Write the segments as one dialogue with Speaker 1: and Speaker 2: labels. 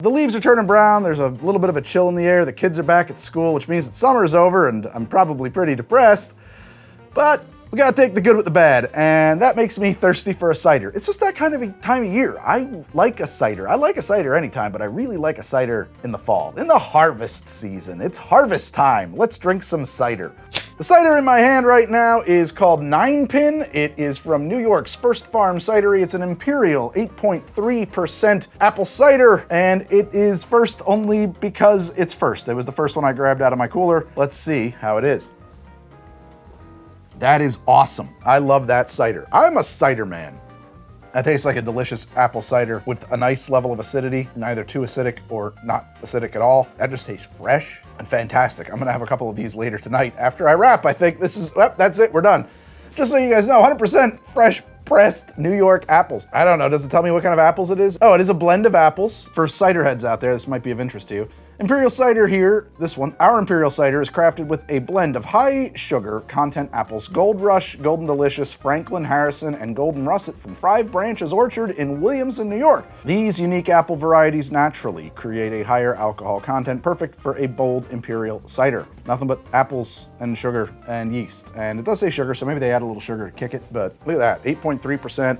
Speaker 1: The leaves are turning brown, there's a little bit of a chill in the air, the kids are back at school, which means that summer is over and I'm probably pretty depressed, but we gotta take the good with the bad, and that makes me thirsty for a cider. It's just that kind of a time of year. I like a cider. I like a cider anytime, but I really like a cider in the fall, in the harvest season. It's harvest time. Let's drink some cider. The cider in my hand right now is called 9-Pin. It is from New York's First Farm Cidery. It's an Imperial 8.3% apple cider, and it is first only because it's first. It was the first one I grabbed out of my cooler. Let's see how it is. That is awesome. I love that cider. I'm a cider man. That tastes like a delicious apple cider with a nice level of acidity, neither too acidic or not acidic at all. That just tastes fresh and fantastic. I'm gonna have a couple of these later tonight. After I wrap, I think this is, well, that's it, we're done. Just so you guys know, 100% fresh pressed New York apples. I don't know, does it tell me what kind of apples it is? Oh, it is a blend of apples. For cider heads out there, this might be of interest to you. Imperial cider here, this one, our Imperial cider is crafted with a blend of high sugar content apples, Gold Rush, Golden Delicious, Franklin, Harrison, and Golden Russet from Five Branches Orchard in Williamson, New York. These unique apple varieties naturally create a higher alcohol content, perfect for a bold Imperial cider. Nothing but apples and sugar and yeast. And it does say sugar, so maybe they add a little sugar to kick it, but look at that, 8.3%.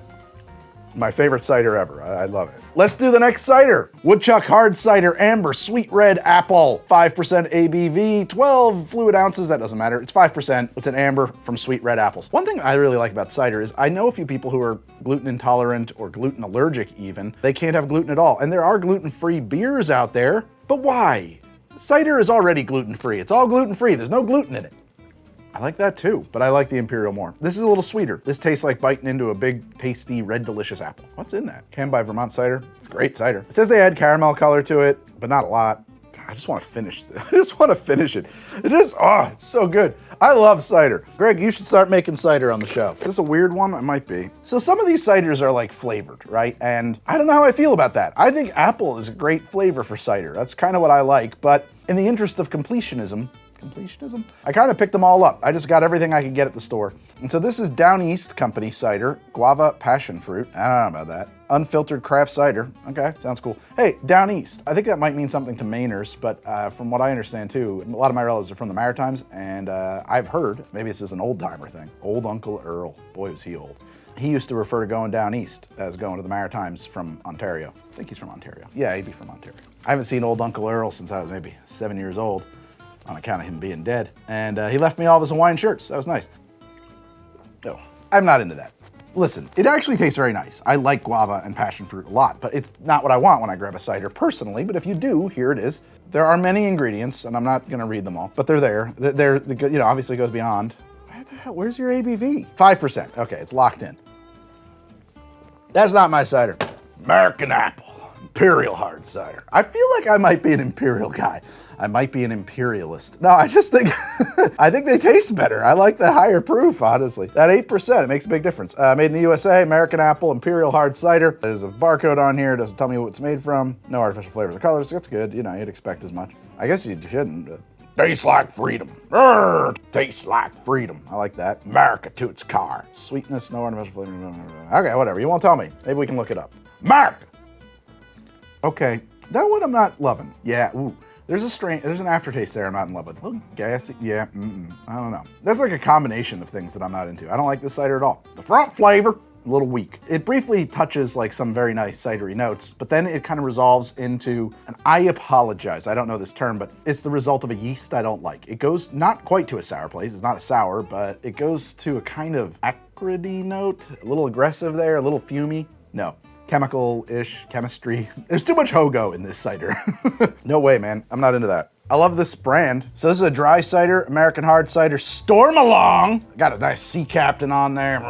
Speaker 1: My favorite cider ever. I love it. Let's do the next cider. Woodchuck Hard Cider Amber Sweet Red Apple. 5% ABV, 12 fluid ounces. That doesn't matter. It's 5%. It's an amber from sweet red apples. One thing I really like about cider is I know a few people who are gluten intolerant or gluten allergic even. They can't have gluten at all. And there are gluten-free beers out there. But why? Cider is already gluten-free. It's all gluten-free. There's no gluten in it. I like that too, but I like the Imperial more. This is a little sweeter. This tastes like biting into a big, tasty, red, delicious apple. What's in that? Canned by Vermont Cider. It's great cider. It says they add caramel color to it, but not a lot. I just want to finish this. I just want to finish it. It is, oh, it's so good. I love cider. Greg, you should start making cider on the show. Is this a weird one? It might be. So some of these ciders are like flavored, right? And I don't know how I feel about that. I think apple is a great flavor for cider. That's kind of what I like, but in the interest of completionism, I kind of picked them all up. I just got everything I could get at the store. And so this is Down East Company cider, Guava Passionfruit. I don't know about that. Unfiltered craft cider. Okay, sounds cool. Hey, Down East. I think that might mean something to Mainers, but from what I understand too, a lot of my relatives are from the Maritimes, and I've heard, maybe this is an old timer thing, Old Uncle Earl. Boy, was he old. He used to refer to going down east as going to the Maritimes from Ontario. I think he's from Ontario. Yeah, he'd be from Ontario. I haven't seen Old Uncle Earl since I was maybe 7 years old, on account of him being dead. And he left me all of his Hawaiian shirts. That was nice. Oh, I'm not into that. Listen, it actually tastes very nice. I like guava and passion fruit a lot, but it's not what I want when I grab a cider personally, but if you do, here it is. There are many ingredients, and I'm not gonna read them all, but they're there. They're you know, obviously goes beyond. Where the hell, where's your ABV? 5%, okay, it's locked in. That's not my cider. American Apple, Imperial Hard Cider. I feel like I might be an Imperial guy. I might be an imperialist. No, I just think, I think they taste better. I like the higher proof, honestly. That 8%, it makes a big difference. Made in the USA, American Apple, Imperial Hard Cider. There's a barcode on here, it doesn't tell me what it's made from. No artificial flavors or colors, that's good. You know, you'd expect as much. I guess you shouldn't. Tastes like freedom. Tastes like freedom. I like that. America to its car. Sweetness, no artificial flavor. Okay, whatever, you won't tell me. Maybe we can look it up. America. Okay, that one I'm not loving. Yeah, ooh. There's an aftertaste there I'm not in love with. A little gassy, yeah, I don't know. That's like a combination of things that I'm not into. I don't like this cider at all. The front flavor, a little weak. It briefly touches like some very nice cidery notes, but then it kind of resolves into, and I apologize, I don't know this term, but it's the result of a yeast I don't like. It goes not quite to a sour place, it's not a sour, but it goes to a kind of acidy note, a little aggressive there, a little fumey. No. Chemical-ish, chemistry. There's too much hogo in this cider. No way, man. I'm not into that. I love this brand. So this is a dry cider, American Hard Cider, Stormalong. Got a nice sea captain on there.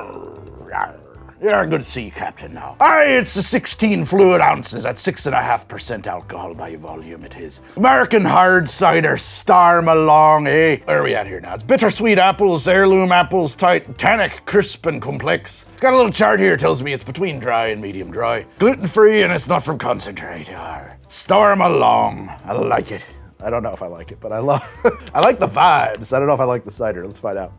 Speaker 1: You're a good sea captain now. Aye, it's the 16 fluid ounces at 6.5% alcohol by volume it is. American Hard Cider, Stormalong, eh? Where are we at here now? It's bittersweet apples, heirloom apples, tannic, crisp and complex. It's got a little chart here, tells me it's between dry and medium dry. Gluten-free and it's not from concentrate. Stormalong, I like it. I don't know if I like it, but I like the vibes. I don't know if I like the cider. Let's find out.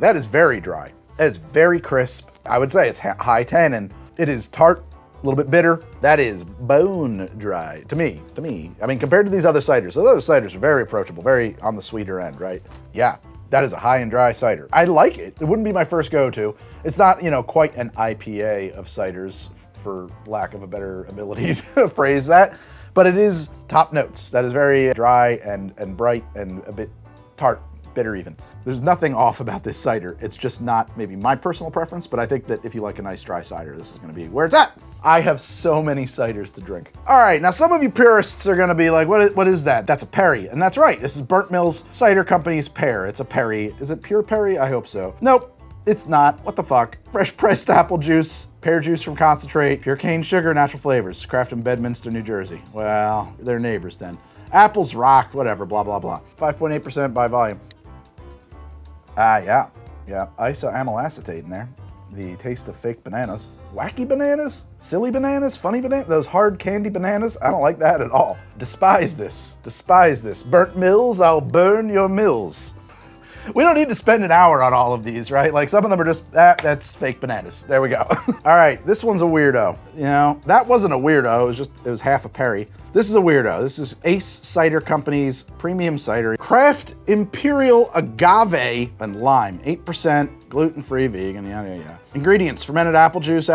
Speaker 1: That is very dry. That is very crisp. I would say it's high tannin. It is tart A little bit bitter. That is bone dry to me. I mean, compared to these other ciders, those other ciders are very approachable, very on the sweeter end, right? Yeah, that is a high and dry cider. I like it. It wouldn't be my first go-to. It's not, you know, quite an IPA of ciders, for lack of a better ability to phrase that, but it is top notes. That is very dry and bright and a bit tart, bitter even. There's nothing off about this cider. It's just not maybe my personal preference, but I think that if you like a nice dry cider, this is gonna be where it's at. I have so many ciders to drink. All right, now some of you purists are gonna be like, what is that? That's a Perry, and that's right. This is Burnt Mill's Cider Company's Pear. It's a Perry. Is it pure Perry? I hope so. Nope, it's not. What the fuck? Fresh pressed apple juice, pear juice from concentrate, pure cane sugar, natural flavors. Crafted in Bedminster, New Jersey. Well, they're neighbors then. Apples rock, whatever, blah, blah, blah. 5.8% by volume. Yeah, isoamyl acetate in there. The taste of fake bananas. Wacky bananas? Silly bananas? Funny bananas? Those hard candy bananas? I don't like that at all. Despise this. Despise this. Burnt Mills, I'll burn your mills. We don't need to spend an hour on all of these, right? Like some of them are just, that's fake bananas. There we go. All right, this one's a weirdo. You know, that wasn't a weirdo, it was half a Perry. This is a weirdo. This is Ace Cider Company's premium cider. Craft Imperial Agave and lime, 8%, gluten-free, vegan, yeah. Ingredients, fermented apple juice,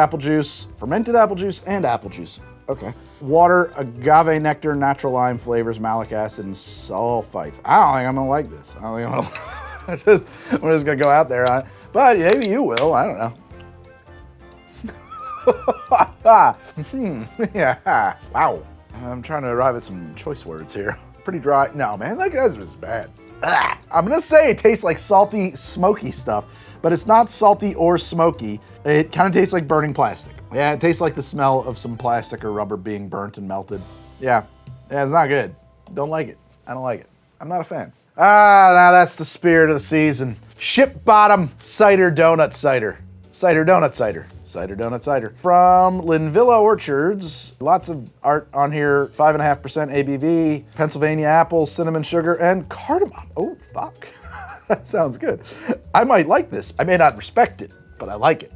Speaker 1: fermented apple juice, and apple juice. Okay. Water, agave nectar, natural lime flavors, malic acid, and sulfites. I don't think I'm gonna like this. I don't think I'm gonna I'm just gonna go out there on it. But maybe you will, I don't know. Yeah, wow. I'm trying to arrive at some choice words here. Pretty dry. No, man, that guy's just bad. I'm gonna say it tastes like salty, smoky stuff, but it's not salty or smoky. It kind of tastes like burning plastic. Yeah, it tastes like the smell of some plastic or rubber being burnt and melted. Yeah, it's not good. Don't like it. I don't like it. I'm not a fan. Now that's the spirit of the season. Ship bottom cider donut cider. Cider donut cider. Cider donut cider. From Linvilla Orchards. Lots of art on here. 5.5% ABV. Pennsylvania apple, cinnamon sugar, and cardamom. Oh, fuck. That sounds good. I might like this. I may not respect it, but I like it.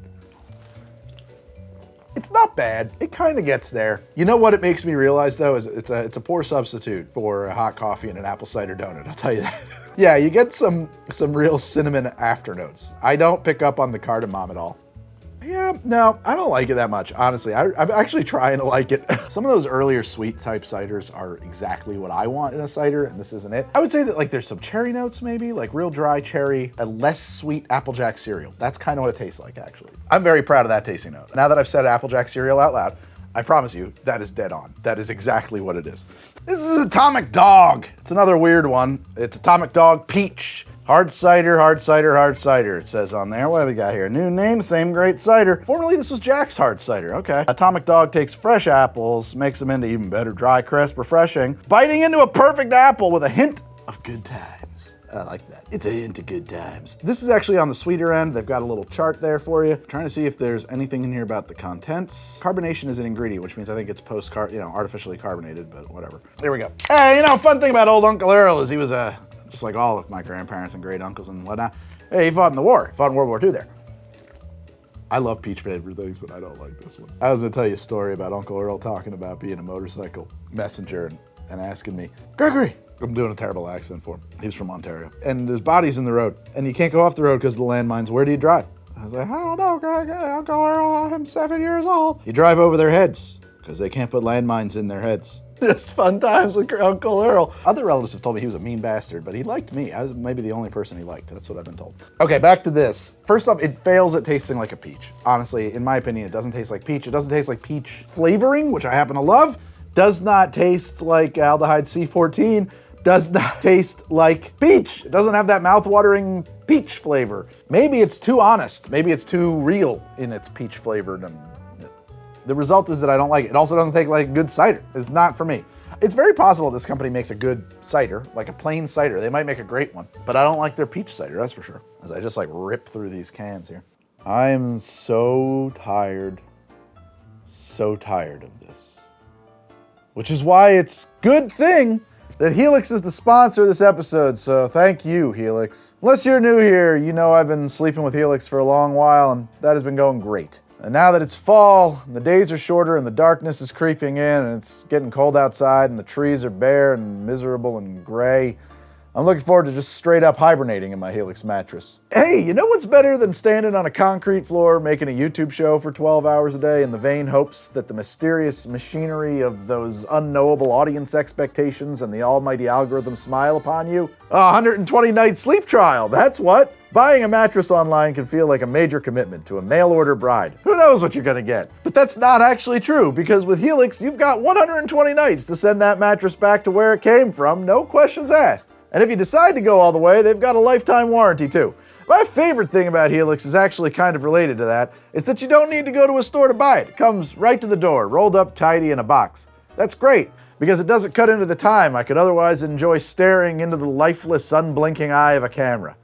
Speaker 1: It's not bad. It kind of gets there. You know what it makes me realize though is it's a poor substitute for a hot coffee and an apple cider donut. I'll tell you that. Yeah, you get some real cinnamon afternotes. I don't pick up on the cardamom at all. Yeah, no, I don't like it that much, honestly. I'm actually trying to like it. Some of those earlier sweet type ciders are exactly what I want in a cider, and this isn't it. I would say that like there's some cherry notes maybe, like real dry cherry, a less sweet Applejack cereal. That's kind of what it tastes like, actually. I'm very proud of that tasting note. Now that I've said Applejack cereal out loud, I promise you, that is dead on. That is exactly what it is. This is Atomic Dog. It's another weird one. It's Atomic Dog Peach. Hard cider, hard cider, hard cider, it says on there. What have we got here? New name, same great cider. Formerly, this was Jack's Hard Cider, okay. Atomic Dog takes fresh apples, makes them into even better, dry, crisp, refreshing, biting into a perfect apple with a hint of good times. I like that. It's a hint of good times. This is actually on the sweeter end. They've got a little chart there for you. Trying to see if there's anything in here about the contents. Carbonation is an ingredient, which means I think it's artificially carbonated, but whatever. There we go. Hey, fun thing about old Uncle Earl is he was just like all of my grandparents and great uncles and whatnot. Hey, he fought in the war. He fought in World War II there. I love peach flavored things, but I don't like this one. I was gonna tell you a story about Uncle Earl talking about being a motorcycle messenger and asking me, Gregory, I'm doing a terrible accent for him. He was from Ontario. And there's bodies in the road, and you can't go off the road because of the landmines. Where do you drive? I was like, I don't know, Greg. Uncle Earl, I'm 7 years old. You drive over their heads because they can't put landmines in their heads. Just fun times with Uncle Earl. Other relatives have told me he was a mean bastard, but he liked me. I was maybe the only person he liked. That's what I've been told. Okay, back to this. First off, it fails at tasting like a peach. Honestly, in my opinion, it doesn't taste like peach. It doesn't taste like peach flavoring, which I happen to love. Does not taste like aldehyde C14. Does not taste like peach. It doesn't have that mouth-watering peach flavor. Maybe it's too honest. Maybe it's too real in its peach flavored. The result is that I don't like it. It also doesn't taste like good cider. It's not for me. It's very possible this company makes a good cider, like a plain cider. They might make a great one, but I don't like their peach cider, that's for sure. As I just like rip through these cans here. I'm so tired of this. Which is why it's good thing that Helix is the sponsor of this episode, so thank you, Helix. Unless you're new here, you know I've been sleeping with Helix for a long while, and that has been going great. And now that it's fall, and the days are shorter and the darkness is creeping in and it's getting cold outside and the trees are bare and miserable and gray, I'm looking forward to just straight up hibernating in my Helix mattress. Hey, you know what's better than standing on a concrete floor making a YouTube show for 12 hours a day in the vain hopes that the mysterious machinery of those unknowable audience expectations and the almighty algorithm smile upon you? A 120 night sleep trial, that's what. Buying a mattress online can feel like a major commitment to a mail order bride. Who knows what you're gonna get? But that's not actually true, because with Helix, you've got 120 nights to send that mattress back to where it came from, no questions asked. And if you decide to go all the way, they've got a lifetime warranty too. My favorite thing about Helix is actually kind of related to that. It's that you don't need to go to a store to buy it. It comes right to the door, rolled up tidy in a box. That's great, because it doesn't cut into the time I could otherwise enjoy staring into the lifeless, unblinking eye of a camera.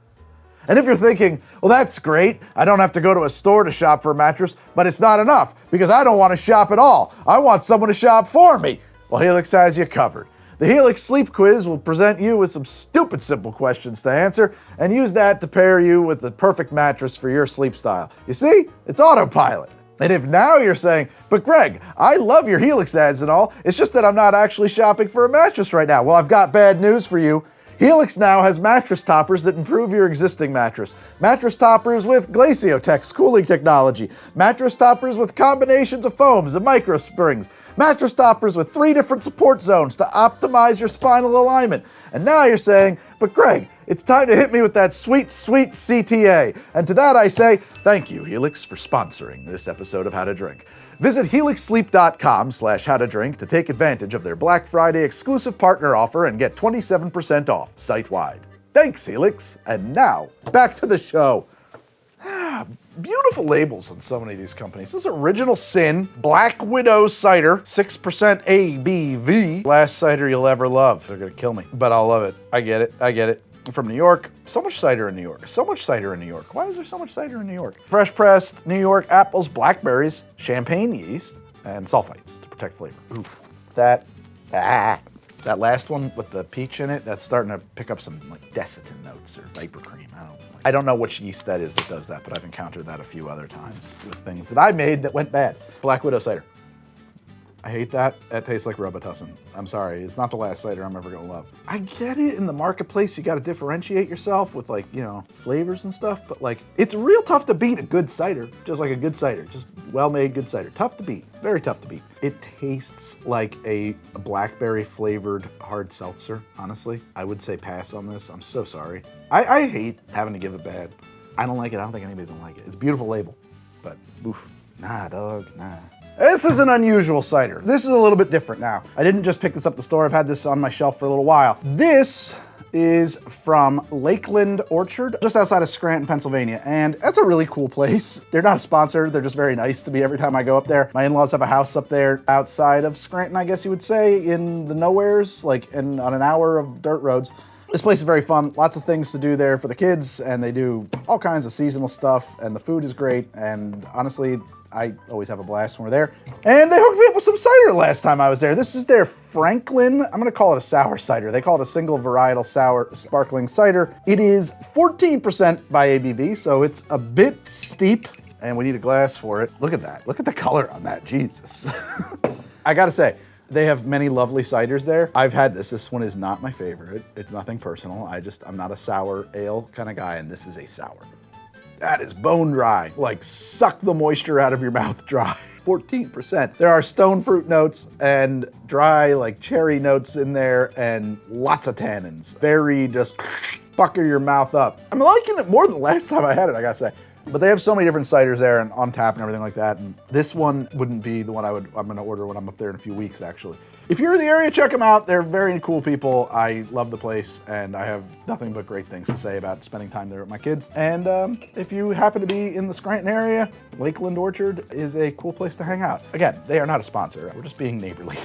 Speaker 1: And if you're thinking, well, that's great, I don't have to go to a store to shop for a mattress, but it's not enough, because I don't want to shop at all. I want someone to shop for me. Well, Helix has you covered. The Helix Sleep Quiz will present you with some stupid simple questions to answer and use that to pair you with the perfect mattress for your sleep style. You see, it's autopilot. And if now you're saying, but Greg, I love your Helix ads and all, it's just that I'm not actually shopping for a mattress right now. Well, I've got bad news for you. Helix now has mattress toppers that improve your existing mattress. Mattress toppers with Glaciotex cooling technology. Mattress toppers with combinations of foams and micro springs. Mattress toppers with 3 different support zones to optimize your spinal alignment. And now you're saying, but Greg, it's time to hit me with that sweet, sweet CTA. And to that I say, thank you, Helix, for sponsoring this episode of How to Drink. Visit helixsleep.com/howtodrink to take advantage of their Black Friday exclusive partner offer and get 27% off site-wide. Thanks, Helix. And now, back to the show. Beautiful labels on so many of these companies. This is Original Sin, Black Widow Cider, 6% ABV. Last cider you'll ever love. They're gonna kill me, but I'll love it. I get it. I'm from New York. So much cider in New York. So much cider in New York. Why is there so much cider in New York? Fresh pressed New York apples, blackberries, champagne yeast, and sulfites to protect flavor. Ooh, that last one with the peach in it, that's starting to pick up some like Desitin notes or Viper Cream. I don't know which yeast that is that does that, but I've encountered that a few other times with things that I made that went bad. Black Widow cider. I hate that. That tastes like Robitussin. I'm sorry. It's not the last cider I'm ever gonna love. I get it, in the marketplace, you gotta differentiate yourself with like, you know, flavors and stuff, but like, it's real tough to beat a good cider. Just like a good cider, just well-made good cider. Tough to beat, very tough to beat. It tastes like a blackberry flavored hard seltzer, honestly. I would say pass on this. I'm so sorry. I hate having to give it bad. I don't like it. I don't think anybody's gonna like it. It's a beautiful label, but oof, nah, dog, nah. This is an unusual cider. This is a little bit different now. I didn't just pick this up at the store. I've had this on my shelf for a little while. This is from Lackland Orchard, just outside of Scranton, Pennsylvania. And that's a really cool place. They're not a sponsor. They're just very nice to me every time I go up there. My in-laws have a house up there outside of Scranton, I guess you would say, in the nowheres, like on an hour of dirt roads. This place is very fun. Lots of things to do there for the kids, and they do all kinds of seasonal stuff, and the food is great. And honestly, I always have a blast when we're there. And they hooked me up with some cider last time I was there. This is their Franklin, I'm gonna call it a sour cider. They call it a single varietal sour sparkling cider. It is 14% by ABV, so it's a bit steep, and we need a glass for it. Look at that, look at the color on that, Jesus. I gotta say, they have many lovely ciders there. I've had this one is not my favorite. It's nothing personal. I'm not a sour ale kind of guy, and this is a sour. That is bone dry, like suck the moisture out of your mouth dry. 14%. There are stone fruit notes and dry like cherry notes in there and lots of tannins. Very just pucker your mouth up. I'm liking it more than the last time I had it, I gotta say. But they have so many different ciders there and on tap and everything like that. And this one wouldn't be the one I'm gonna order when I'm up there in a few weeks, actually. If you're in the area, check them out. They're very cool people. I love the place, and I have nothing but great things to say about spending time there with my kids. And if you happen to be in the Scranton area, Lackland Orchard is a cool place to hang out. Again, they are not a sponsor. We're just being neighborly.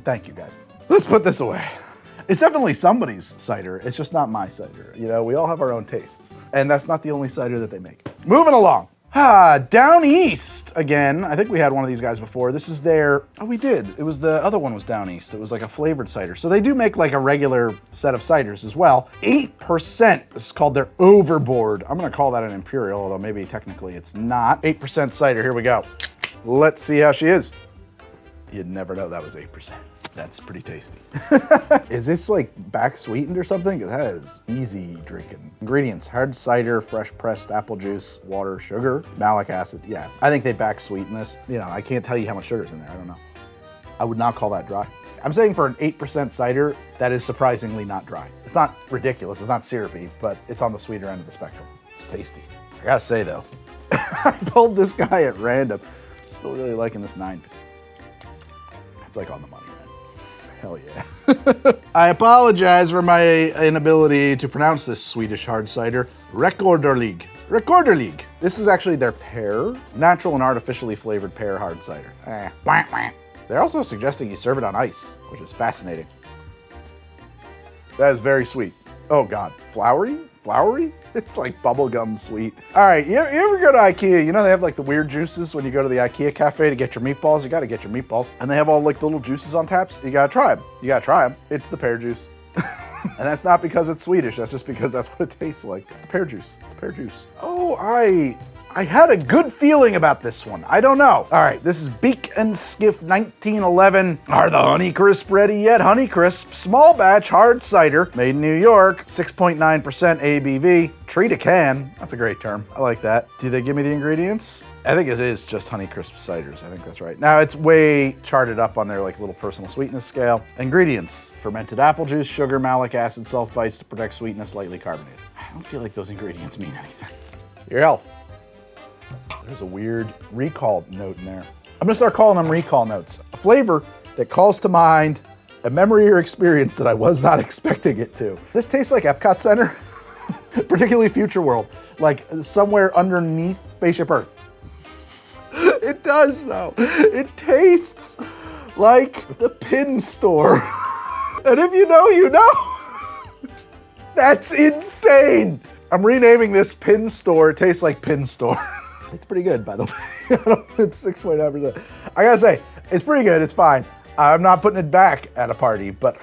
Speaker 1: Thank you, guys. Let's put this away. It's definitely somebody's cider. It's just not my cider. You know, we all have our own tastes. And that's not the only cider that they make. Moving along. Down East again. I think we had one of these guys before. This is their, oh, we did. It was the other one was Down East. It was like a flavored cider. So they do make like a regular set of ciders as well. 8%. This is called their Overboard. I'm gonna call that an Imperial, although maybe technically it's not. 8% cider, here we go. Let's see how she is. You'd never know that was 8%. That's pretty tasty. Is this like back sweetened or something? That is easy drinking. Ingredients: hard cider, fresh pressed apple juice, water, sugar, malic acid. Yeah, I think they back sweeten this. You know, I can't tell you how much sugar's in there. I don't know. I would not call that dry. I'm saying for an 8% cider, that is surprisingly not dry. It's not ridiculous, it's not syrupy, but it's on the sweeter end of the spectrum. It's tasty. I gotta say though, I pulled this guy at random. Still really liking this 9. It's like on the money. Hell yeah. I apologize for my inability to pronounce this Swedish hard cider. Rekoderling. Rekoderling. This is actually their pear, natural and artificially flavored pear hard cider. They're also suggesting you serve it on ice, which is fascinating. That is very sweet. Oh God, flowery? Flowery? It's like bubblegum sweet. All right, you ever go to Ikea? You know they have like the weird juices when you go to the Ikea cafe to get your meatballs? You gotta get your meatballs. And they have all like the little juices on taps. You gotta try them. You gotta try them. It's the pear juice. And that's not because it's Swedish, that's just because that's what it tastes like. It's the pear juice, it's pear juice. Oh, I had a good feeling about this one. I don't know. All right, this is Beak and Skiff 1911. Are the Honeycrisp ready yet? Honeycrisp, small batch hard cider, made in New York, 6.9% ABV. Tree to can, that's a great term. I like that. Do they give me the ingredients? I think it is just Honeycrisp ciders. I think that's right. Now it's way charted up on their like little personal sweetness scale. Ingredients: fermented apple juice, sugar, malic acid, sulfites to protect sweetness, lightly carbonated. I don't feel like those ingredients mean anything. Your health. There's a weird recall note in there. I'm gonna start calling them recall notes. A flavor that calls to mind a memory or experience that I was not expecting it to. This tastes like Epcot Center, particularly Future World, like somewhere underneath Spaceship Earth. It does though. It tastes like the Pin store. And if you know, you know. That's insane. I'm renaming this Pin store. It tastes like Pin store. It's pretty good, by the way. It's 6.9%. I gotta say, it's pretty good. It's fine. I'm not putting it back at a party, but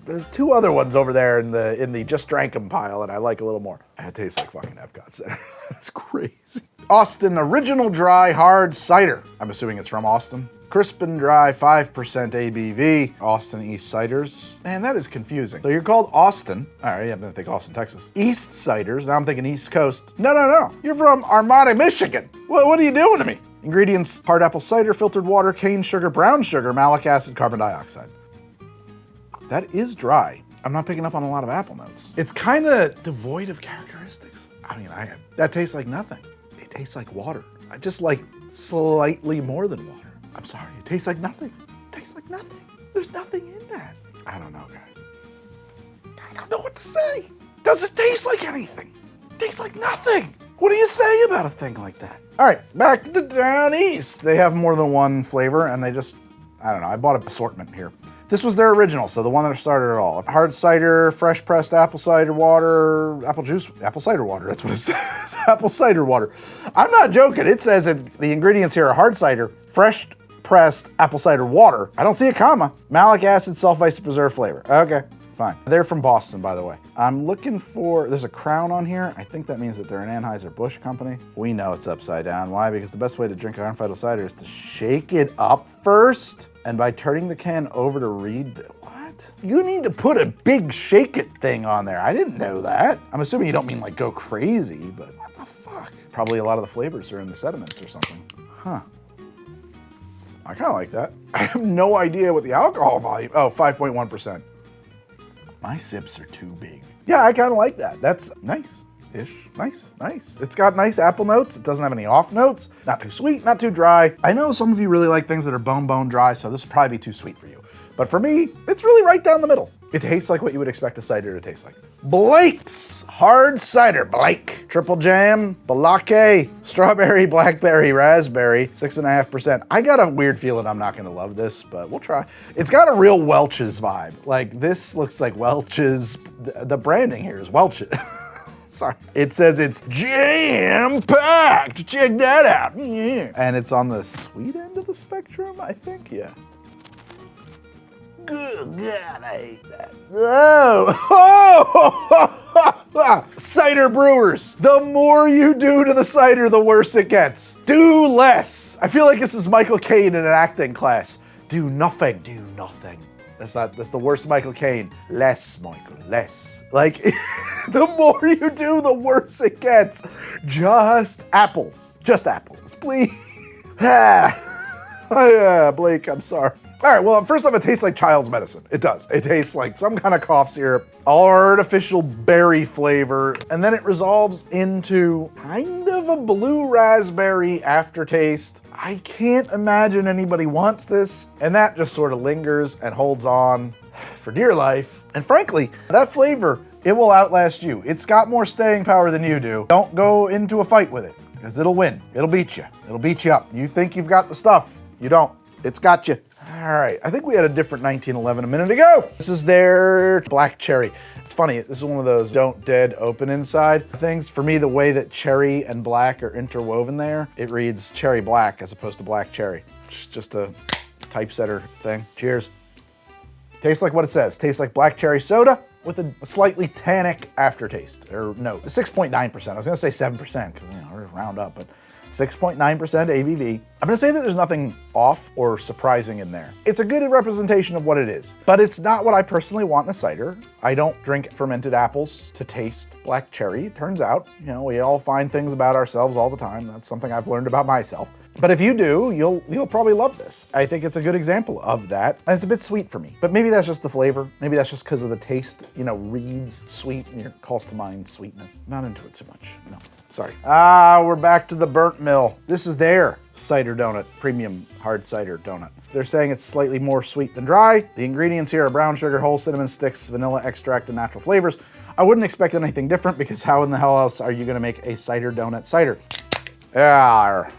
Speaker 1: there's 2 other ones over there in the just drank 'em pile that I like a little more. It tastes like fucking Epcot Center. It's crazy. Austin Original Dry Hard Cider. I'm assuming it's from Austin. Crisp and dry, 5% ABV. Austin East Ciders. Man, that is confusing. So you're called Austin. All right, I'm gonna think Austin, Texas. East Ciders, now I'm thinking East Coast. No. You're from Armada, Michigan. What are you doing to me? Ingredients: hard apple cider, filtered water, cane sugar, brown sugar, malic acid, carbon dioxide. That is dry. I'm not picking up on a lot of apple notes. It's kind of devoid of characteristics. I mean, that tastes like nothing. It tastes like water. I just like slightly more than water. I'm sorry, it tastes like nothing. It tastes like nothing. There's nothing in that. I don't know, guys. I don't know what to say. Does it taste like anything? It tastes like nothing. What do you say about a thing like that? All right, back to Down East. They have more than one flavor, and I don't know, I bought an assortment here. This was their original, so the one that started it all. Hard cider, fresh pressed apple cider water, apple juice, apple cider water, that's what it says. Apple cider water. I'm not joking, it says that the ingredients here are hard cider, fresh pressed apple cider water. I don't see a comma. Malic acid, sulfites to preserve flavor. Okay, fine. They're from Boston, by the way. I'm looking for, there's a crown on here. I think that means that they're an Anheuser-Busch company. We know it's upside down. Why? Because the best way to drink a Varietal cider is to shake it up first, and by turning the can over to read what? You need to put a big shake it thing on there. I didn't know that. I'm assuming you don't mean like go crazy, but what the fuck? Probably a lot of the flavors are in the sediments or something. Huh. I kind of like that. I have no idea what the alcohol volume, 5.1%. My sips are too big. Yeah, I kind of like that. That's nice-ish. Nice. It's got nice apple notes. It doesn't have any off notes. Not too sweet, not too dry. I know some of you really like things that are bone dry, so this would probably be too sweet for you. But for me, it's really right down the middle. It tastes like what you would expect a cider to taste like. Blake's Hard Cider. Blake. Triple Jam, Balake, Strawberry, Blackberry, Raspberry, 6.5%. I got a weird feeling I'm not gonna love this, but we'll try. It's got a real Welch's vibe. Like this looks like Welch's, the branding here is Welch's. Sorry. It says it's jam-packed. Check that out. Yeah. And it's on the sweet end of the spectrum, I think. Yeah. Good God, I hate that. Oh! Cider brewers. The more you do to the cider, the worse it gets. Do less. I feel like this is Michael Caine in an acting class. Do nothing. Do nothing. That's the worst Michael Caine. Less, Michael, less. Like, the more you do, the worse it gets. Just apples. Just apples, please. Yeah, Blake, I'm sorry. All right, well, first off, it tastes like child's medicine. It does. It tastes like some kind of cough syrup, artificial berry flavor, and then it resolves into kind of a blue raspberry aftertaste. I can't imagine anybody wants this, and that just sort of lingers and holds on for dear life. And frankly, that flavor, it will outlast you. It's got more staying power than you do. Don't go into a fight with it, because it'll win. It'll beat you. It'll beat you up. You think you've got the stuff. You don't. It's got you. All right, I think we had a different 1911 a minute ago. This is their black cherry. It's funny, this is one of those don't dead open inside things. For me, the way that cherry and black are interwoven there, it reads cherry black as opposed to black cherry. It's just a typesetter thing. Cheers. Tastes like what it says. Tastes like black cherry soda with a slightly tannic aftertaste, or no, 6.9%. I was gonna say 7%, because we're round up, but 6.9% ABV. I'm gonna say that there's nothing off or surprising in there. It's a good representation of what it is, but it's not what I personally want in a cider. I don't drink fermented apples to taste black cherry. It turns out, we all find things about ourselves all the time. That's something I've learned about myself. But if you do, you'll probably love this. I think it's a good example of that. And it's a bit sweet for me, but maybe that's just the flavor. Maybe that's just because of the taste. Reed's sweet, and it calls to mind sweetness. Not into it too much, no. Sorry. We're back to the burnt mill. This is their cider donut, premium hard cider donut. They're saying it's slightly more sweet than dry. The ingredients here are brown sugar, whole cinnamon sticks, vanilla extract, and natural flavors. I wouldn't expect anything different, because how in the hell else are you gonna make a cider donut cider? Yeah,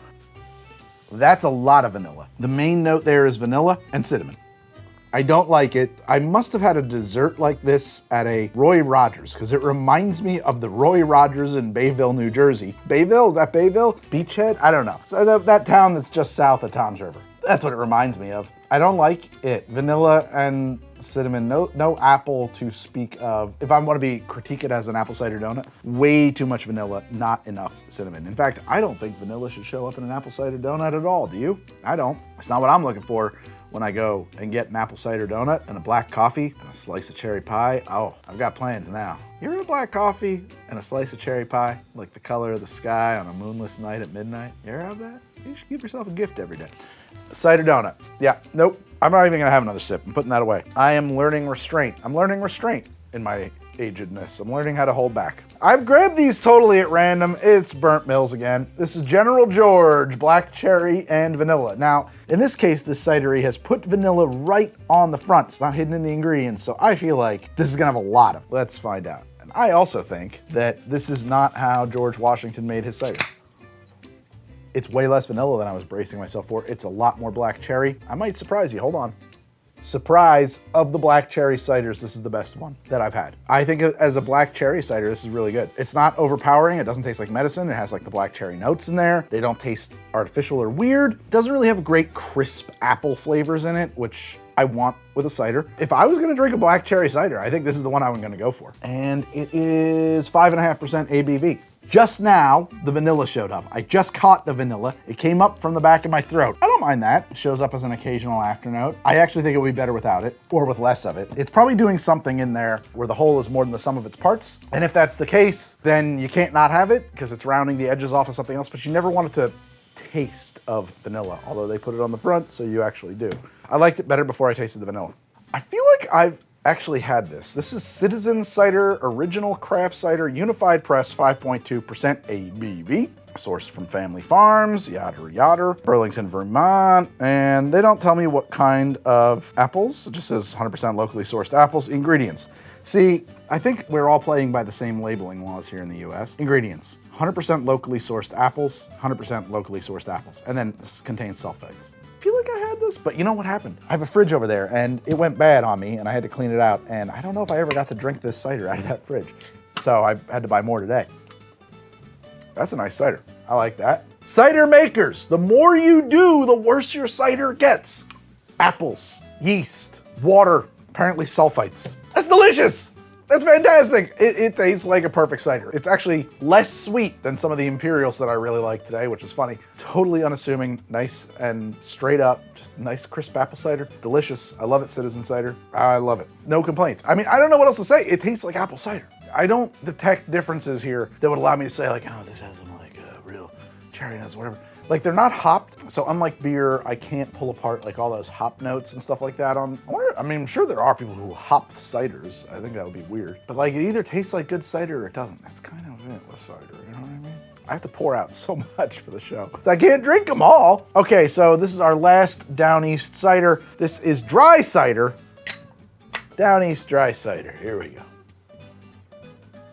Speaker 1: that's a lot of vanilla. The main note there is vanilla and cinnamon. I don't like it. I must have had a dessert like this at a Roy Rogers, because it reminds me of the Roy Rogers in Bayville, New Jersey. Bayville? Is that Bayville? Beachhead? I don't know. So that town that's just south of Tom's River. That's what it reminds me of. I don't like it. Vanilla and cinnamon, no apple to speak of. If I want to critique it as an apple cider donut, way too much vanilla, not enough cinnamon. In fact, I don't think vanilla should show up in an apple cider donut at all. Do you? I don't. It's not what I'm looking for when I go and get an apple cider donut and a black coffee and a slice of cherry pie. Oh, I've got plans now. You're in a black coffee and a slice of cherry pie, like the color of the sky on a moonless night at midnight. You ever have that? You should give yourself a gift every day. A cider donut. Yeah, nope. I'm not even gonna have another sip. I'm putting that away. I am learning restraint. I'm learning restraint in my agedness. I'm learning how to hold back. I've grabbed these totally at random. It's Burnt Mills again. This is General George, black cherry and vanilla. Now, in this case, this cidery has put vanilla right on the front. It's not hidden in the ingredients, so I feel like this is gonna have a lot of. Let's find out. And I also think that this is not how George Washington made his cider. It's way less vanilla than I was bracing myself for. It's a lot more black cherry. I might surprise you, hold on. Surprise, of the black cherry ciders, this is the best one that I've had. I think as a black cherry cider, this is really good. It's not overpowering, it doesn't taste like medicine, it has like the black cherry notes in there. They don't taste artificial or weird. It doesn't really have great crisp apple flavors in it, which I want with a cider. If I was gonna drink a black cherry cider, I think this is the one I'm gonna go for. And it is 5.5% ABV. Just now, the vanilla showed up. I just caught the vanilla. It came up from the back of my throat. I don't mind that. It shows up as an occasional afternote. I actually think it would be better without it, or with less of it. It's probably doing something in there where the whole is more than the sum of its parts. And if that's the case, then you can't not have it, because it's rounding the edges off of something else, but you never want it to taste of vanilla, although they put it on the front, so you actually do. I liked it better before I tasted the vanilla. I feel like I've actually had this. This is Citizen Cider Original Craft Cider Unified Press 5.2% ABV. Sourced from family farms, yada yada, Burlington, Vermont. And they don't tell me what kind of apples. It just says 100% locally sourced apples. Ingredients. See, I think we're all playing by the same labeling laws here in the US. Ingredients. 100% locally sourced apples, 100% locally sourced apples. And then this contains sulfites. I feel like I had this, but you know what happened? I have a fridge over there and it went bad on me and I had to clean it out. And I don't know if I ever got to drink this cider out of that fridge. so I had to buy more today. That's a nice cider. I like that. Cider makers, the more you do, the worse your cider gets. Apples, yeast, water, apparently sulfites. That's delicious. That's fantastic. It tastes like a perfect cider. It's actually less sweet than some of the Imperials that I really like today, which is funny. Totally unassuming, nice and straight up, just nice crisp apple cider. Delicious. I love it, Citizen Cider. I love it. No complaints. I mean, I don't know what else to say. It tastes like apple cider. I don't detect differences here that would allow me to say like, oh, this has some like real cherry nuts, whatever. Like they're not hopped, so unlike beer, I can't pull apart like all those hop notes and stuff like that on. I mean, I'm sure there are people who hop ciders. I think that would be weird. But like it either tastes like good cider or it doesn't. That's kind of it with cider, you know what I mean? I have to pour out so much for the show, so I can't drink them all. Okay, so this is our last Down East cider. This is dry cider. Down East dry cider, here we go.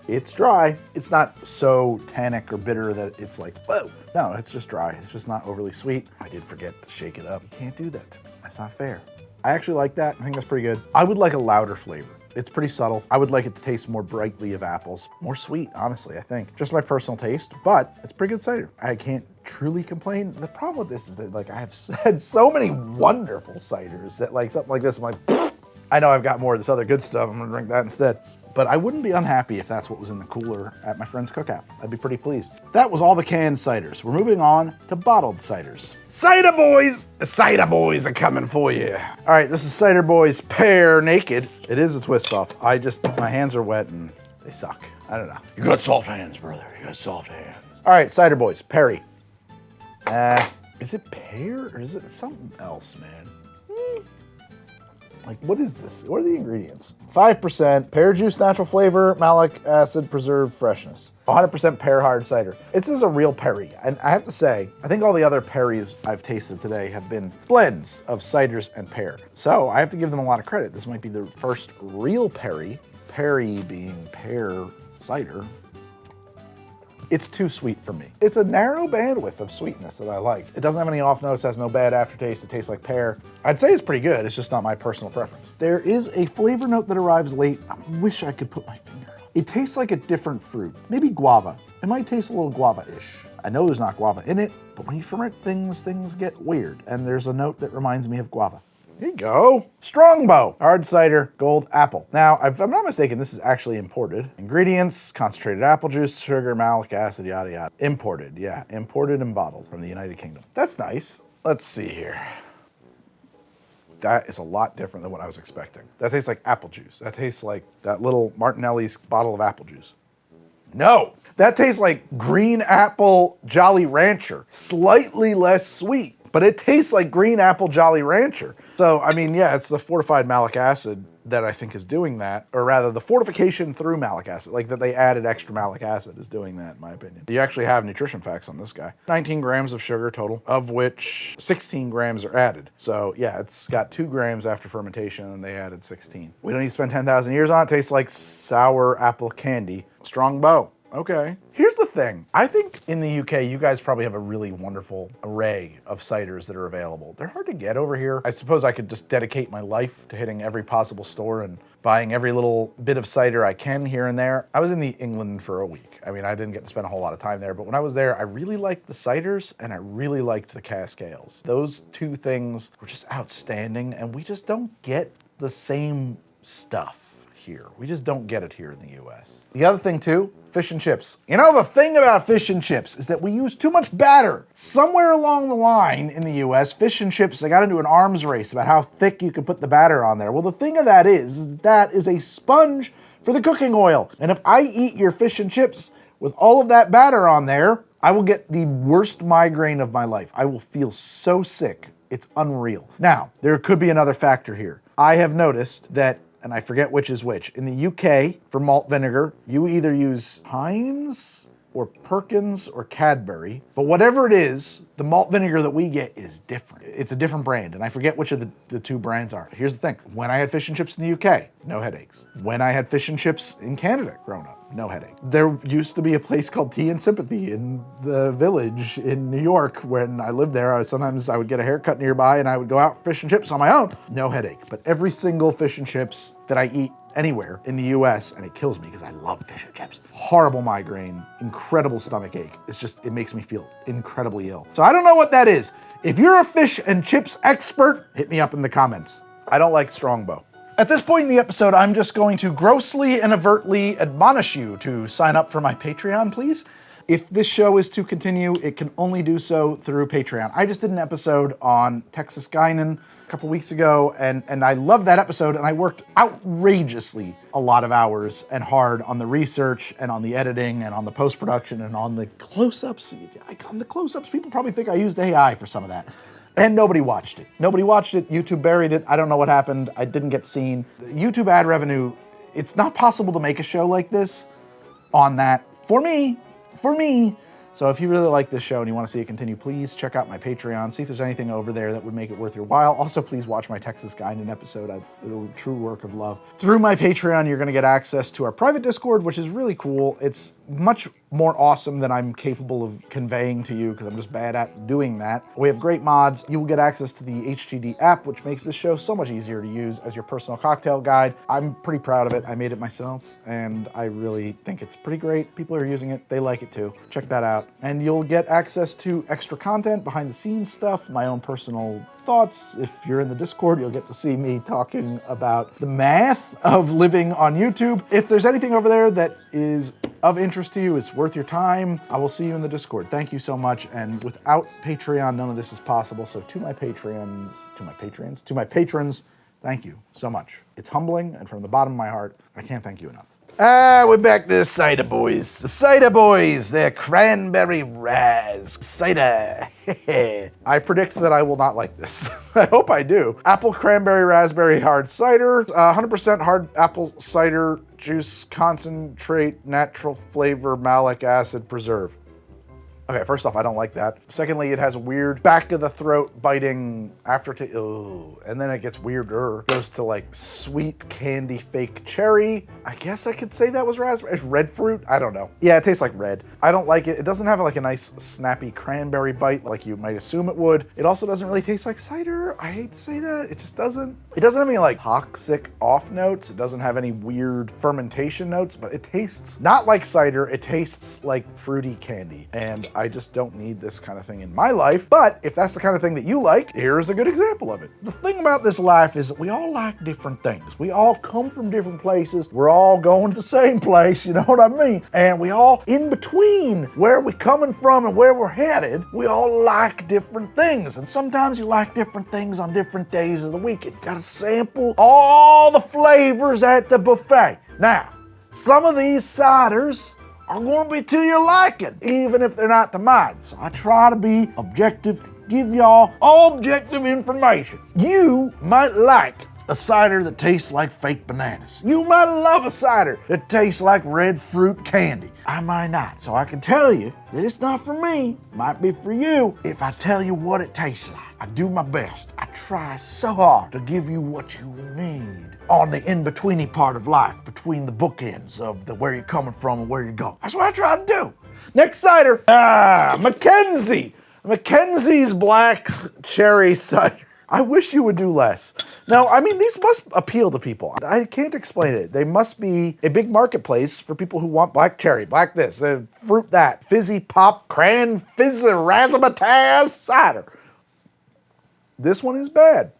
Speaker 1: It's dry. It's not so tannic or bitter that it's like, whoa. No, it's just dry. It's just not overly sweet. I did forget to shake it up. You can't do that. That's not fair. I actually like that. I think that's pretty good. I would like a louder flavor. It's pretty subtle. I would like it to taste more brightly of apples. More sweet, honestly, I think. Just my personal taste, but it's pretty good cider. I can't truly complain. The problem with this is that like I have had so many wonderful ciders that like something like this, I'm like, I know I've got more of this other good stuff. I'm gonna drink that instead. But I wouldn't be unhappy if that's what was in the cooler at my friend's cookout. I'd be pretty pleased. That was all the canned ciders. We're moving on to bottled ciders. Cider boys! The cider boys are coming for you. All right, this is Cider Boys Pear Naked. It is a twist off. My hands are wet and they suck. I don't know. You got soft hands, brother. You got soft hands. All right, Cider Boys, Perry. Is it pear or is it something else, man? Like, what is this? What are the ingredients? 5% pear juice, natural flavor, malic acid, preserved freshness. 100% pear hard cider. This is a real Perry. And I have to say, I think all the other Perrys I've tasted today have been blends of ciders and pear. So I have to give them a lot of credit. This might be the first real Perry. Perry being pear cider. It's too sweet for me. It's a narrow bandwidth of sweetness that I like. It doesn't have any off notes, has no bad aftertaste, it tastes like pear. I'd say it's pretty good, it's just not my personal preference. There is a flavor note that arrives late. I wish I could put my finger on it. It tastes like a different fruit, maybe guava. It might taste a little guava-ish. I know there's not guava in it, but when you ferment things get weird, and there's a note that reminds me of guava. Here you go. Strongbow, hard cider, gold apple. Now, if I'm not mistaken, this is actually imported. Ingredients, concentrated apple juice, sugar, malic acid, yada, yada. Imported, yeah, imported and bottled from the United Kingdom. That's nice. Let's see here. That is a lot different than what I was expecting. That tastes like apple juice. That tastes like that little Martinelli's bottle of apple juice. No, that tastes like green apple Jolly Rancher. Slightly less sweet. But it tastes like green apple Jolly Rancher. So, I mean, yeah, it's the fortified malic acid that I think is doing that, or rather the fortification through malic acid, like that they added extra malic acid is doing that in my opinion. You actually have nutrition facts on this guy. 19 grams of sugar total, of which 16 grams are added. So yeah, it's got 2 grams after fermentation and they added 16. We don't need to spend 10,000 years on it. Tastes like sour apple candy. Strongbow. Okay. Here's the thing. I think in the UK, you guys probably have a really wonderful array of ciders that are available. They're hard to get over here. I suppose I could just dedicate my life to hitting every possible store and buying every little bit of cider I can here and there. I was in England for a week. I mean, I didn't get to spend a whole lot of time there, but when I was there, I really liked the ciders and I really liked the cask ales. Those two things were just outstanding and we just don't get the same stuff here. We just don't get it here in the US. The other thing too, fish and chips. You know, the thing about fish and chips is that we use too much batter. Somewhere along the line in the US, fish and chips, they got into an arms race about how thick you could put the batter on there. Well, the thing of that is that is a sponge for the cooking oil. And if I eat your fish and chips with all of that batter on there, I will get the worst migraine of my life. I will feel so sick. It's unreal. Now, there could be another factor here. I have noticed that, and I forget which is which. In the UK, for malt vinegar, you either use Heinz or Perkins or Cadbury, but whatever it is, the malt vinegar that we get is different. It's a different brand, and I forget which of the two brands are. Here's the thing. When I had fish and chips in the UK, no headaches. When I had fish and chips in Canada growing up, no headache. There used to be a place called Tea and Sympathy in the Village in New York. When I lived there, sometimes I would get a haircut nearby and I would go out for fish and chips on my own. No headache. But every single fish and chips that I eat anywhere in the US, and it kills me because I love fish and chips. Horrible migraine, incredible stomach ache. It makes me feel incredibly ill. So I don't know what that is. If you're a fish and chips expert, hit me up in the comments. I don't like Strongbow. At this point in the episode, I'm just going to grossly and overtly admonish you to sign up for my Patreon, please. If this show is to continue, it can only do so through Patreon. I just did an episode on Texas Guinan a couple weeks ago, and I loved that episode, and I worked outrageously a lot of hours and hard on the research and on the editing and on the post-production and on the close-ups. On the close-ups, people probably think I used AI for some of that. And nobody watched it. Nobody watched it. YouTube buried it. I don't know what happened. I didn't get seen. YouTube ad revenue, it's not possible to make a show like this on that for me. So if you really like this show and you want to see it continue, please check out my Patreon. See if there's anything over there that would make it worth your while. Also, please watch my Texas Guinan episode. A true work of love. Through my Patreon, you're going to get access to our private Discord, which is really cool. It's much more awesome than I'm capable of conveying to you because I'm just bad at doing that. We have great mods. You will get access to the HTD app, which makes this show so much easier to use as your personal cocktail guide. I'm pretty proud of it. I made it myself, and I really think it's pretty great. People are using it. They like it too. Check that out. And you'll get access to extra content, behind the scenes stuff, my own personal thoughts. If you're in the Discord, you'll get to see me talking about the math of living on YouTube. If there's anything over there that is of interest to you, it's worth your time, I will see you in the Discord. Thank you so much. And without Patreon, none of this is possible. So to my patrons, thank you so much. It's humbling, and from the bottom of my heart, I can't thank you enough. We're back to the Cider Boys. The Cider Boys, they're Cranberry Razz Cider. I predict that I will not like this. I hope I do. Apple Cranberry Raspberry Hard Cider, 100% hard apple cider juice concentrate, natural flavor, malic acid preserve. Okay, first off, I don't like that. Secondly, it has a weird back of the throat biting aftertaste. Ooh, and then it gets weirder. Goes to like sweet candy fake cherry. I guess I could say that was raspberry. It's red fruit. I don't know. Yeah, it tastes like red. I don't like it. It doesn't have like a nice snappy cranberry bite like you might assume it would. It also doesn't really taste like cider. I hate to say that. It just doesn't. It doesn't have any like toxic off notes. It doesn't have any weird fermentation notes, but it tastes not like cider. It tastes like fruity candy. And I just don't need this kind of thing in my life. But if that's the kind of thing that you like, here's a good example of it. The thing about this life is that we all like different things. We all come from different places. We're all going to the same place, you know what I mean? And we all, in between where we're coming from and where we're headed, we all like different things. And sometimes you like different things on different days of the week. You gotta sample all the flavors at the buffet. Now, some of these ciders are going to be to your liking, even if they're not to mine. So I try to be objective and give y'all objective information. You might like a cider that tastes like fake bananas. You might love a cider that tastes like red fruit candy. I might not. So I can tell you that it's not for me. Might be for you if I tell you what it tastes like. I do my best. I try so hard to give you what you need on the in-betweeny part of life, between the bookends of the where you're coming from and where you go. That's what I try to do. Next cider, Mckensy. Mckensy's Black Cherry Cider. I wish you would do less. Now, I mean, these must appeal to people. I can't explain it. They must be a big marketplace for people who want black cherry, black this, fruit that, fizzy pop, cran, fizzy, razzmatazz cider. This one is bad.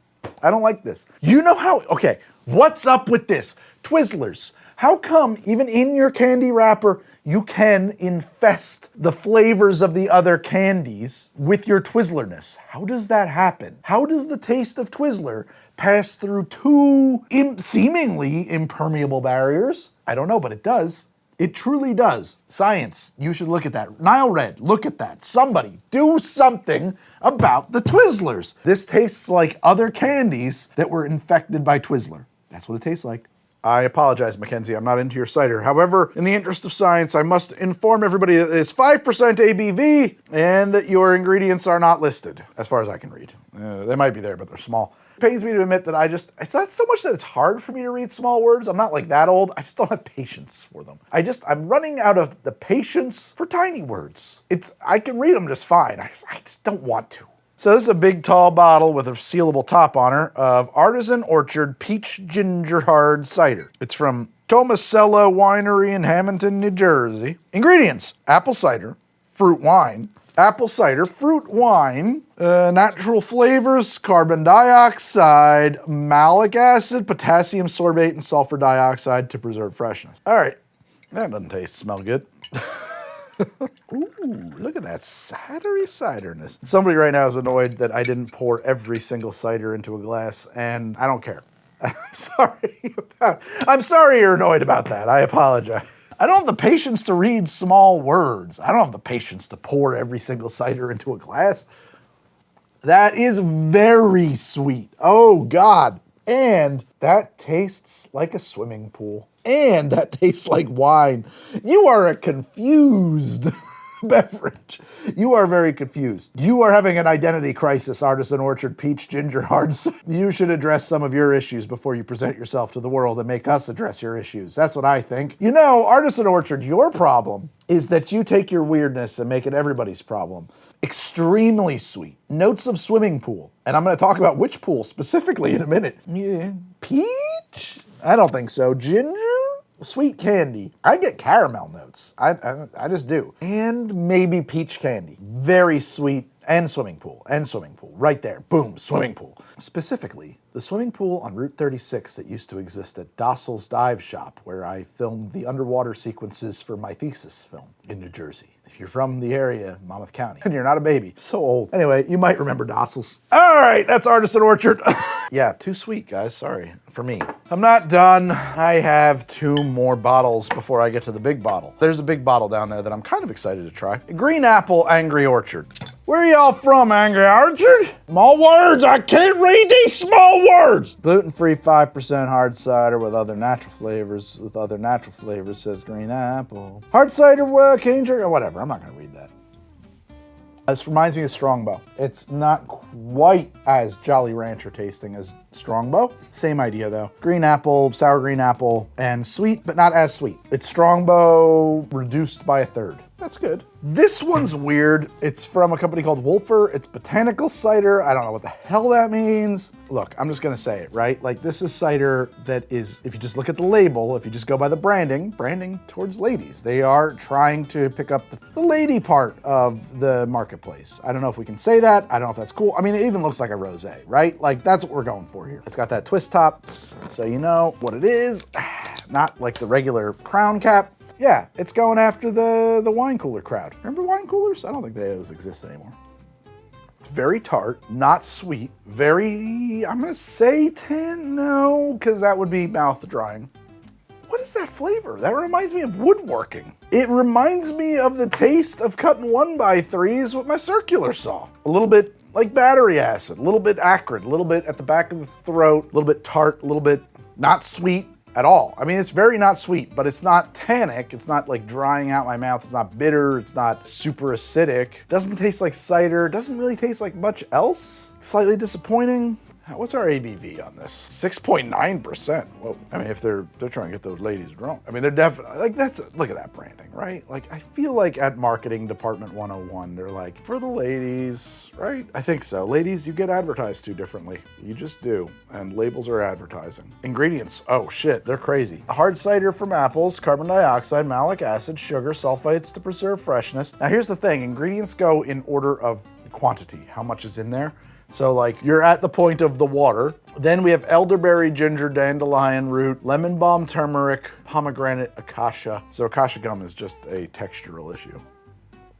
Speaker 1: I don't like this. You know how, okay, what's up with this? Twizzlers. How come even in your candy wrapper, you can infest the flavors of the other candies with your Twizzlerness? How does that happen? How does the taste of Twizzler pass through two seemingly impermeable barriers? I don't know, but it does. It truly does. Science, you should look at that. Nile Red, look at that. Somebody do something about the Twizzlers. This tastes like other candies that were infected by Twizzler. That's what it tastes like. I apologize, Mckensy, I'm not into your cider. However, in the interest of science, I must inform everybody that it is 5% ABV and that your ingredients are not listed, as far as I can read. They might be there, but they're small. Pains me to admit that it's not so much that it's hard for me to read small words. I'm not like that old. I just don't have patience for them. I'm running out of the patience for tiny words. I can read them just fine. I just don't want to. So this is a big tall bottle with a sealable top on her of Artisan Orchard Peach Ginger Hard Cider. It's from Tomasello Winery in Hamilton, New Jersey. Ingredients: apple cider, fruit wine, apple cider, fruit wine, natural flavors, carbon dioxide, malic acid, potassium sorbate, and sulfur dioxide to preserve freshness. All right, that doesn't smell good. Ooh, look at that cidery ciderness. Somebody right now is annoyed that I didn't pour every single cider into a glass, and I don't care. I'm sorry you're annoyed about that. I apologize. I don't have the patience to read small words. I don't have the patience to pour every single cider into a glass. That is very sweet. Oh, God. And that tastes like a swimming pool. And that tastes like wine. You are a confused beverage. You are very confused. You are having an identity crisis, Artisan Orchard Peach Ginger Hards. You should address some of your issues before you present yourself to the world and make us address your issues. That's what I think. You know, Artisan Orchard, your problem is that you take your weirdness and make it everybody's problem. Extremely sweet. Notes of swimming pool. And I'm going to talk about which pool specifically in a minute. Yeah. Peach? I don't think so. Ginger? Sweet candy. I get caramel notes. I just do. And maybe peach candy. Very sweet. And swimming pool. And swimming pool. Right there. Boom. Swimming pool. Specifically, the swimming pool on Route 36 that used to exist at Dossel's Dive Shop, where I filmed the underwater sequences for my thesis film in New Jersey. If you're from the area, Monmouth County, and you're not a baby, so old. Anyway, you might remember Dossel's. All right, that's Artisan Orchard. Yeah, too sweet, guys. Sorry for me. I'm not done. I have 2 more bottles before I get to the big bottle. There's a big bottle down there that I'm kind of excited to try. Green Apple Angry Orchard. Where are y'all from, Angry Orchard? Small words, I can't read these small words. Gluten-free 5% hard cider with other natural flavors. Says Green Apple. Hard cider, cane sugar, whatever. I'm not gonna read that. This reminds me of Strongbow. It's not quite as Jolly Rancher tasting as Strongbow. Same idea though. Green apple, sour green apple, and sweet, but not as sweet. It's Strongbow reduced by 1/3. That's good. This one's weird. It's from a company called Wolfer. It's botanical cider. I don't know what the hell that means. Look, I'm just gonna say it, right? Like, this is cider that is, if you just look at the label, if you just go by the branding towards ladies. They are trying to pick up the lady part of the marketplace. I don't know if we can say that. I don't know if that's cool. I mean, it even looks like a rosé, right? Like, that's what we're going for here. It's got that twist top, so you know what it is. Not like the regular crown cap. Yeah, it's going after the wine cooler crowd. Remember wine coolers? I don't think those exist anymore. It's very tart, not sweet, very, I'm gonna say 10, no, because that would be mouth drying. What is that flavor? That reminds me of woodworking. It reminds me of the taste of cutting 1x3s with my circular saw. A little bit like battery acid, a little bit acrid, a little bit at the back of the throat, a little bit tart, a little bit not sweet at all. I mean, it's very not sweet, but it's not tannic. It's not like drying out my mouth. It's not bitter. It's not super acidic. Doesn't taste like cider. Doesn't really taste like much else. Slightly disappointing. What's our ABV on this? 6.9%. Whoa. I mean, if they're trying to get those ladies drunk. I mean, they're definitely, like, look at that branding, right? Like, I feel like at Marketing Department 101, they're like, for the ladies, right? I think so. Ladies, you get advertised to differently. You just do. And labels are advertising. Ingredients. Oh, shit. They're crazy. A hard cider from apples, carbon dioxide, malic acid, sugar, sulfites to preserve freshness. Now, here's the thing. Ingredients go in order of quantity. How much is in there? So like you're at the point of the water. Then we have elderberry, ginger, dandelion root, lemon balm, turmeric, pomegranate, acacia. So acacia gum is just a textural issue.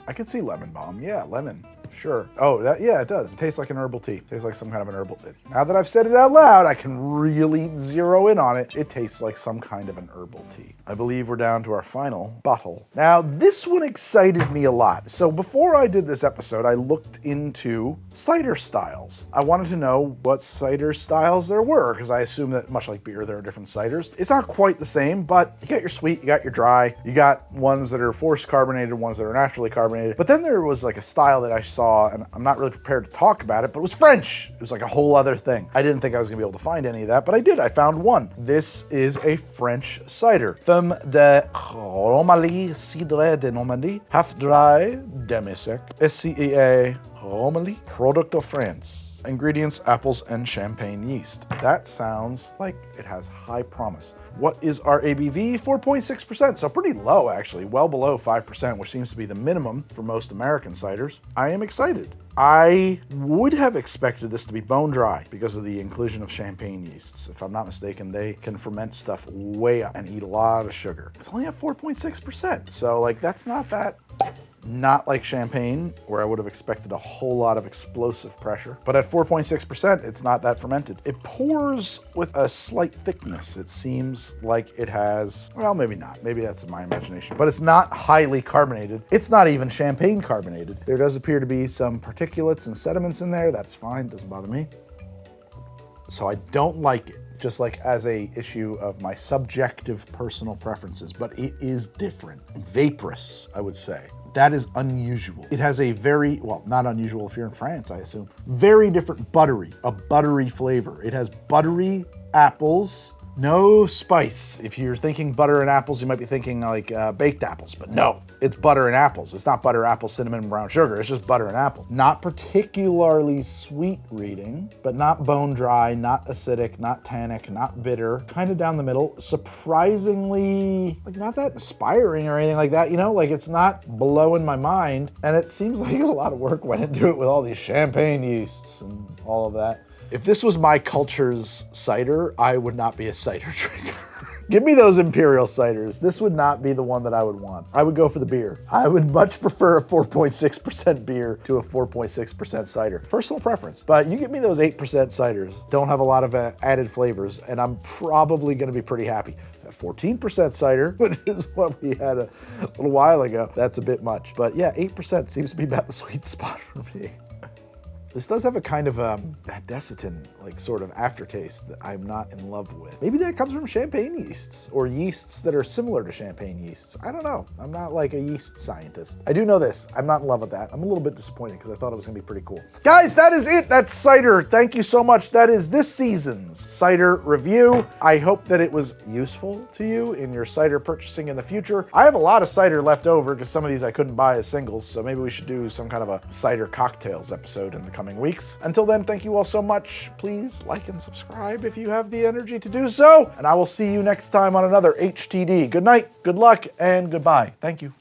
Speaker 1: I could see lemon balm. Yeah, lemon. Sure. Oh, yeah, it does. It tastes like an herbal tea. It tastes like some kind of an herbal tea. Now that I've said it out loud, I can really zero in on it. It tastes like some kind of an herbal tea. I believe we're down to our final bottle. Now, this one excited me a lot. So before I did this episode, I looked into cider styles. I wanted to know what cider styles there were, because I assume that much like beer, there are different ciders. It's not quite the same, but you got your sweet, you got your dry, you got ones that are forced carbonated, ones that are naturally carbonated. But then there was like a style that I saw, and I'm not really prepared to talk about it, but it was French. It was like a whole other thing. I didn't think I was gonna be able to find any of that, but I did. I found one. This is a French cider. From the Romilly Cider de Normandie, half dry, demi-sec, SCEA, Romilly, product of France. Ingredients, apples and champagne yeast. That sounds like it has high promise. What is our ABV? 4.6%, so pretty low actually, well below 5%, which seems to be the minimum for most American ciders. I am excited. I would have expected this to be bone dry because of the inclusion of champagne yeasts. If I'm not mistaken, they can ferment stuff way up and eat a lot of sugar. It's only at 4.6%, so like that's not that. Not like champagne, where I would have expected a whole lot of explosive pressure. But at 4.6%, it's not that fermented. It pours with a slight thickness. It seems like it has, well, maybe not. Maybe that's my imagination. But it's not highly carbonated. It's not even champagne carbonated. There does appear to be some particulates and sediments in there. That's fine, doesn't bother me. So I don't like it. Just like as a issue of my subjective personal preferences, but it is different. Vaporous, I would say. That is unusual. It has a very, well, not unusual if you're in France, I assume, very different a buttery flavor. It has buttery apples, no spice. If you're thinking butter and apples, you might be thinking like baked apples, but no, it's butter and apples. It's not butter, apple, cinnamon, and brown sugar. It's just butter and apples. Not particularly sweet reading, but not bone dry, not acidic, not tannic, not bitter, kind of down the middle. Surprisingly, like not that inspiring or anything like that, you know, like it's not blowing my mind. And it seems like a lot of work went into it with all these champagne yeasts and all of that. If this was my culture's cider, I would not be a cider drinker. Give me those Imperial ciders. This would not be the one that I would want. I would go for the beer. I would much prefer a 4.6% beer to a 4.6% cider. Personal preference. But you give me those 8% ciders, don't have a lot of added flavors, and I'm probably gonna be pretty happy. That 14% cider, which is what we had a little while ago, that's a bit much. But yeah, 8% seems to be about the sweet spot for me. This does have a kind of that Desitin, like sort of aftertaste that I'm not in love with. Maybe that comes from champagne yeasts or yeasts that are similar to champagne yeasts. I don't know. I'm not like a yeast scientist. I do know this. I'm not in love with that. I'm a little bit disappointed because I thought it was gonna be pretty cool. Guys, that is it. That's cider. Thank you so much. That is this season's cider review. I hope that it was useful to you in your cider purchasing in the future. I have a lot of cider left over because some of these I couldn't buy as singles, so maybe we should do some kind of a cider cocktails episode in the coming weeks. Until then, thank you all so much. Please like and subscribe if you have the energy to do so, and I will see you next time on another HTD. Good night, good luck, and goodbye. Thank you.